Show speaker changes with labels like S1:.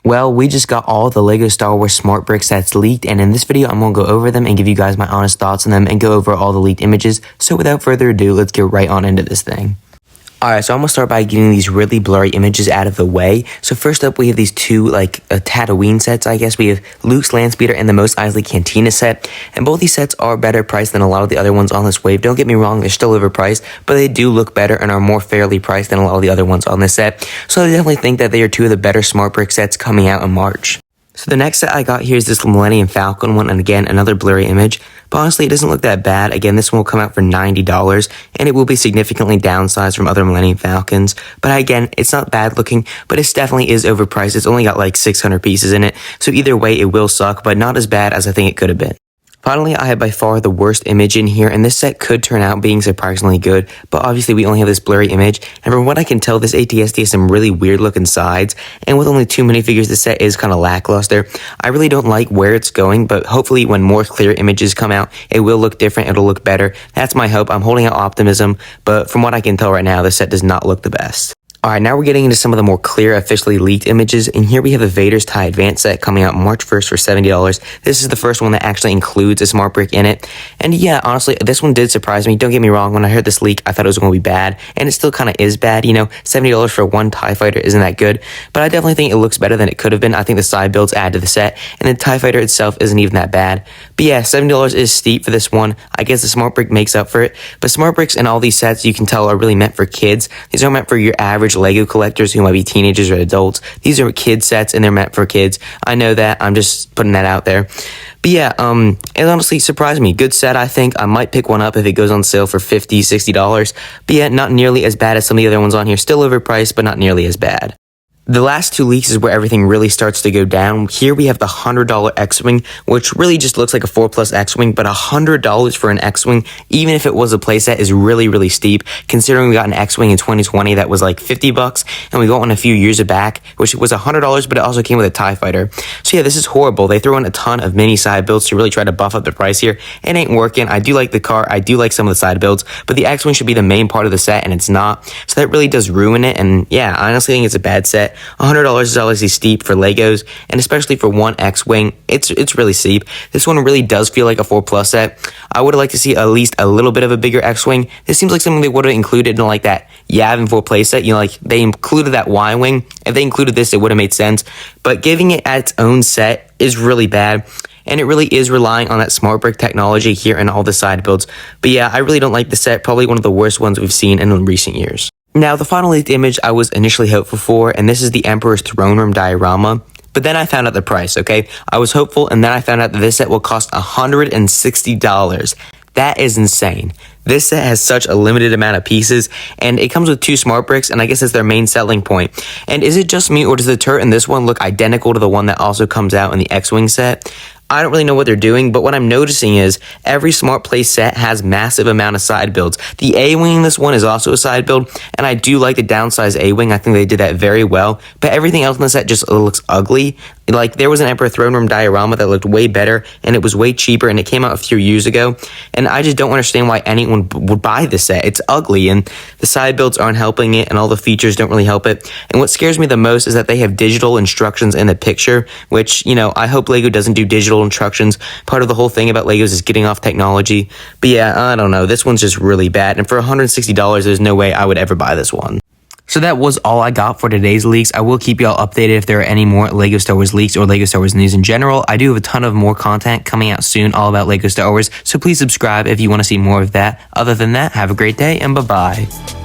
S1: Well, we just got all the LEGO Star Wars Smart Brick sets leaked, and in this video, I'm going to go over them and give you guys my honest thoughts on them and go over all the leaked images. So without further ado, let's get right on into this thing. Alright, so I'm going to start by getting these really blurry images out of the way. So first up, we have these two, Tatooine sets, I guess. We have Luke's Landspeeder and the Mos Eisley Cantina set. And both these sets are better priced than a lot of the other ones on this wave. Don't get me wrong, they're still overpriced, but they do look better and are more fairly priced than a lot of the other ones on this set. So I definitely think that they are two of the better Smart Brick sets coming out in March. So the next set I got here is this Millennium Falcon one, and again, another blurry image. But honestly, it doesn't look that bad. Again, this one will come out for $90, and it will be significantly downsized from other Millennium Falcons. But again, it's not bad looking, but it definitely is overpriced. It's only got like 600 pieces in it, so either way, it will suck, but not as bad as I think it could have been. Finally, I have by far the worst image in here, and this set could turn out being surprisingly good, but obviously we only have this blurry image, and from what I can tell, this AT-ST has some really weird looking sides, and with only 2 minifigures, the set is kind of lackluster. I really don't like where it's going, but hopefully when more clear images come out, it will look different, it'll look better. That's my hope. I'm holding out optimism, but from what I can tell right now, the set does not look the best. Alright, now we're getting into some of the more clear, officially leaked images, and here we have the Vader's TIE Advance set coming out March 1st for $70. This is the first one that actually includes a Smart Brick in it, and yeah, honestly, this one did surprise me. Don't get me wrong, when I heard this leak, I thought it was going to be bad, and it still kind of is bad, you know, $70 for one TIE Fighter isn't that good, but I definitely think it looks better than it could have been. I think the side builds add to the set, and the TIE Fighter itself isn't even that bad. But yeah, $70 is steep for this one. I guess the Smart Brick makes up for it, but Smart Bricks in all these sets, you can tell, are really meant for kids. These are meant for your average LEGO collectors who might be teenagers or adults. These are kid sets and they're meant for kids. I know that. I'm just putting that out there. But yeah, it honestly surprised me. Good set, I think. I might pick one up if it goes on sale for $50, $60. But yeah, not nearly as bad as some of the other ones on here. Still overpriced, but not nearly as bad. The last two leaks is where everything really starts to go down. Here we have the $100 X-Wing, which really just looks like a 4+ X-Wing, but $100 for an X-Wing, even if it was a playset, is really, really steep, considering we got an X-Wing in 2020 that was like $50, and we got one a few years back, which was $100, but it also came with a TIE Fighter. So yeah, this is horrible. They throw in a ton of mini side builds to really try to buff up the price here. It ain't working. I do like the car. I do like some of the side builds, but the X-Wing should be the main part of the set, and it's not. So that really does ruin it, and yeah, I honestly think it's a bad set. $100 is obviously steep for Legos, and especially for one X-Wing, it's really steep. This one really does feel like a 4+ set. I would have liked to see at least a little bit of a bigger X-Wing. This seems like something they would have included in like that Yavin 4 playset. You know, like they included that Y-Wing. If they included this, it would have made sense. But giving it its own set is really bad. And it really is relying on that Smart Brick technology here in all the side builds. But yeah, I really don't like the set. Probably one of the worst ones we've seen in recent years. Now, the final leaked image I was initially hopeful for, and this is the Emperor's Throne Room diorama. But then I found out the price, okay? I was hopeful, and then I found out that this set will cost $160. That is insane. This set has such a limited amount of pieces, and it comes with 2 Smart Bricks, and I guess that's their main selling point. And is it just me, or does the turret in this one look identical to the one that also comes out in the X-Wing set? I don't really know what they're doing, but what I'm noticing is every Smart Play set has massive amount of side builds. The A-Wing in this one is also a side build, and I do like the downsized A-Wing. I think they did that very well, but everything else in the set just looks ugly. Like, there was an Emperor Throne Room diorama that looked way better, and it was way cheaper, and it came out a few years ago, and I just don't understand why anyone would buy this set. It's ugly, and the side builds aren't helping it, and all the features don't really help it. And what scares me the most is that they have digital instructions in the picture, which, you know, I hope LEGO doesn't do digital instructions. Part of the whole thing about Legos is getting off technology. But yeah, I don't know. This one's just really bad, and for $160, there's no way I would ever buy this one. So that was all I got for today's leaks. I will keep y'all updated if there are any more LEGO Star Wars leaks or LEGO Star Wars news in general. I do have a ton of more content coming out soon all about LEGO Star Wars, so please subscribe if you want to see more of that. Other than that, have a great day and bye-bye.